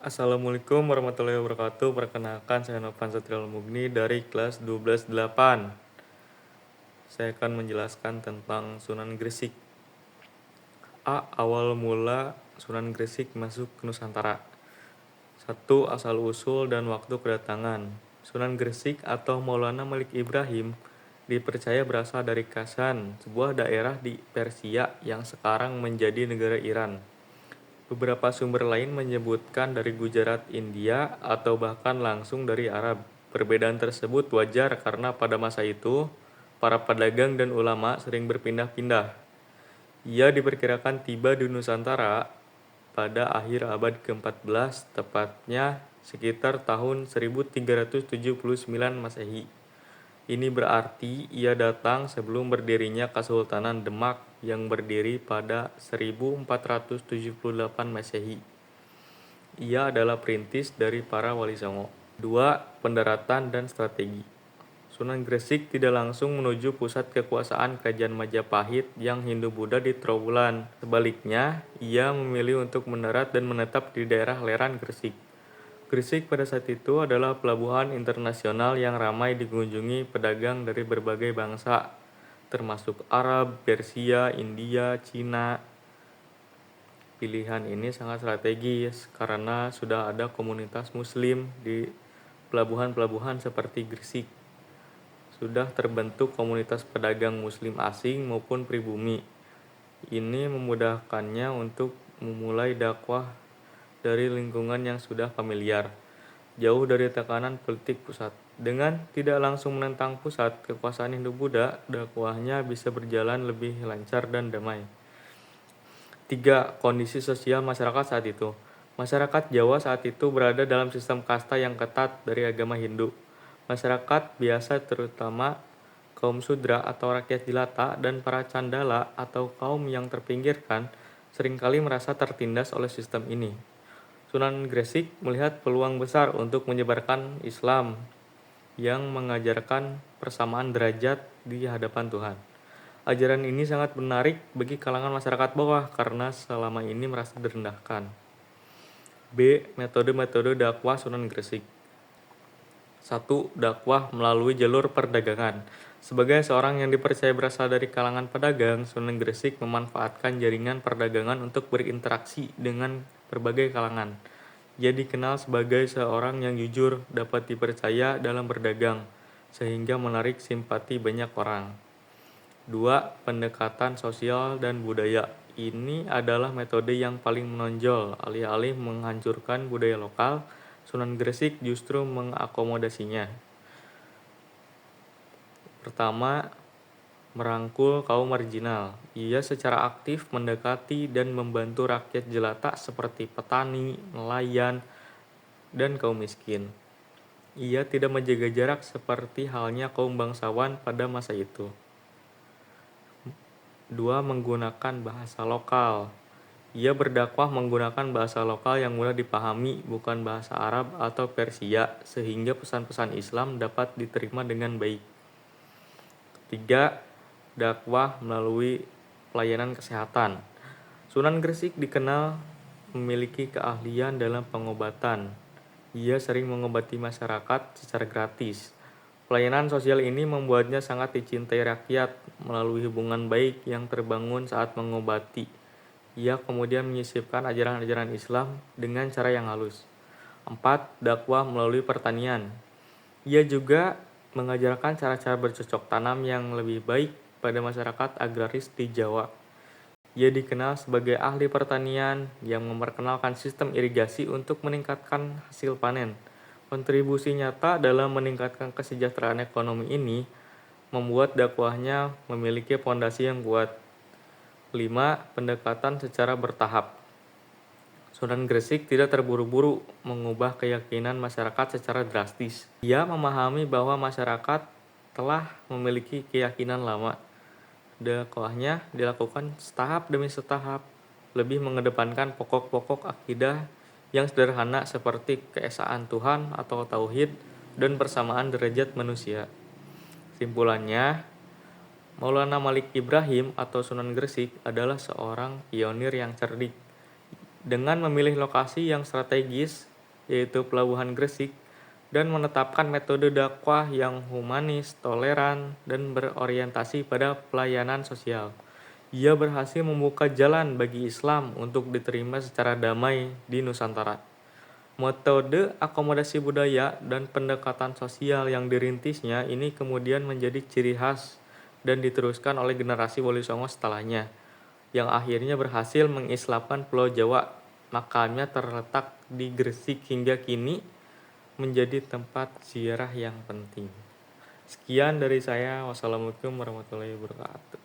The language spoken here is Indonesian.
Assalamualaikum warahmatullahi wabarakatuh. Perkenalkan, saya Novan Satrial Mugni dari kelas 12-8. Saya akan menjelaskan tentang Sunan Gresik. Awal mula Sunan Gresik masuk ke Nusantara. 1. Asal-usul dan waktu kedatangan. Sunan Gresik atau Maulana Malik Ibrahim dipercaya berasal dari Kasan, sebuah daerah di Persia yang sekarang menjadi negara Iran. Beberapa sumber lain menyebutkan dari Gujarat, India, atau bahkan langsung dari Arab. Perbedaan tersebut wajar karena pada masa itu, para pedagang dan ulama sering berpindah-pindah. Ia diperkirakan tiba di Nusantara pada akhir abad ke-14, tepatnya sekitar tahun 1379 Masehi. Ini berarti ia datang sebelum berdirinya Kesultanan Demak yang berdiri pada 1478 Masehi. Ia adalah perintis dari para Wali Songo. 2. Pendaratan dan strategi. Sunan Gresik tidak langsung menuju pusat kekuasaan Kerajaan Majapahit yang Hindu-Buddha di Trowulan. Sebaliknya, ia memilih untuk mendarat dan menetap di daerah Leran Gresik. Gresik pada saat itu adalah pelabuhan internasional yang ramai dikunjungi pedagang dari berbagai bangsa, termasuk Arab, Persia, India, Cina. Pilihan ini sangat strategis karena sudah ada komunitas Muslim di pelabuhan-pelabuhan seperti Gresik. Sudah terbentuk komunitas pedagang Muslim asing maupun pribumi. Ini memudahkannya untuk memulai dakwah dari lingkungan yang sudah familiar, jauh dari tekanan politik pusat. Dengan tidak langsung menentang pusat kekuasaan Hindu-Buddha, dakwahnya bisa berjalan lebih lancar dan damai. 3. Kondisi sosial masyarakat saat itu. Masyarakat Jawa saat itu berada dalam sistem kasta yang ketat dari agama Hindu. Masyarakat biasa terutama kaum Sudra atau rakyat jelata dan para Candala atau kaum yang terpinggirkan seringkali merasa tertindas oleh sistem ini. Sunan Gresik melihat peluang besar untuk menyebarkan Islam yang mengajarkan persamaan derajat di hadapan Tuhan. Ajaran ini sangat menarik bagi kalangan masyarakat bawah karena selama ini merasa direndahkan. B. Metode-metode dakwah Sunan Gresik. 1. Dakwah melalui jalur perdagangan. Sebagai seorang yang dipercaya berasal dari kalangan pedagang, Sunan Gresik memanfaatkan jaringan perdagangan untuk berinteraksi dengan berbagai kalangan. Ia dikenal sebagai seorang yang jujur, dapat dipercaya dalam berdagang, sehingga menarik simpati banyak orang. 2. Pendekatan sosial dan budaya. Ini adalah metode yang paling menonjol. Alih-alih menghancurkan budaya lokal, Sunan Gresik justru mengakomodasinya. Pertama, merangkul kaum marginal. Ia secara aktif mendekati dan membantu rakyat jelata seperti petani, nelayan, dan kaum miskin. Ia tidak menjaga jarak seperti halnya kaum bangsawan pada masa itu. 2. Menggunakan bahasa lokal. Ia berdakwah menggunakan bahasa lokal yang mudah dipahami, bukan bahasa Arab atau Persia, sehingga pesan-pesan Islam dapat diterima dengan baik. 3. Dakwah melalui pelayanan kesehatan. Sunan Gresik dikenal memiliki keahlian dalam pengobatan. Ia sering mengobati masyarakat secara gratis. Pelayanan sosial ini membuatnya sangat dicintai rakyat melalui hubungan baik yang terbangun saat mengobati. Ia kemudian menyisipkan ajaran-ajaran Islam dengan cara yang halus. 4. Dakwah melalui pertanian. Ia juga mengajarkan cara-cara bercocok tanam yang lebih baik pada masyarakat agraris di Jawa. Ia dikenal sebagai ahli pertanian yang memperkenalkan sistem irigasi untuk meningkatkan hasil panen. Kontribusi nyata dalam meningkatkan kesejahteraan ekonomi ini membuat dakwahnya memiliki fondasi yang kuat. 5. Pendekatan secara bertahap. Sunan Gresik tidak terburu-buru mengubah keyakinan masyarakat secara drastis. Ia memahami bahwa masyarakat telah memiliki keyakinan lama. Dakwahnya dilakukan setahap demi setahap, lebih mengedepankan pokok-pokok akidah yang sederhana seperti keesaan Tuhan atau tauhid dan persamaan derajat manusia. Simpulannya, Maulana Malik Ibrahim atau Sunan Gresik adalah seorang pionir yang cerdik. Dengan memilih lokasi yang strategis, yaitu Pelabuhan Gresik, dan menetapkan metode dakwah yang humanis, toleran, dan berorientasi pada pelayanan sosial. Ia berhasil membuka jalan bagi Islam untuk diterima secara damai di Nusantara. Metode akomodasi budaya dan pendekatan sosial yang dirintisnya ini kemudian menjadi ciri khas dan diteruskan oleh generasi Wali Songo setelahnya, yang akhirnya berhasil mengislamkan Pulau Jawa. Makamnya terletak di Gresik hingga kini menjadi tempat ziarah yang penting. Sekian dari saya. Wassalamualaikum warahmatullahi wabarakatuh.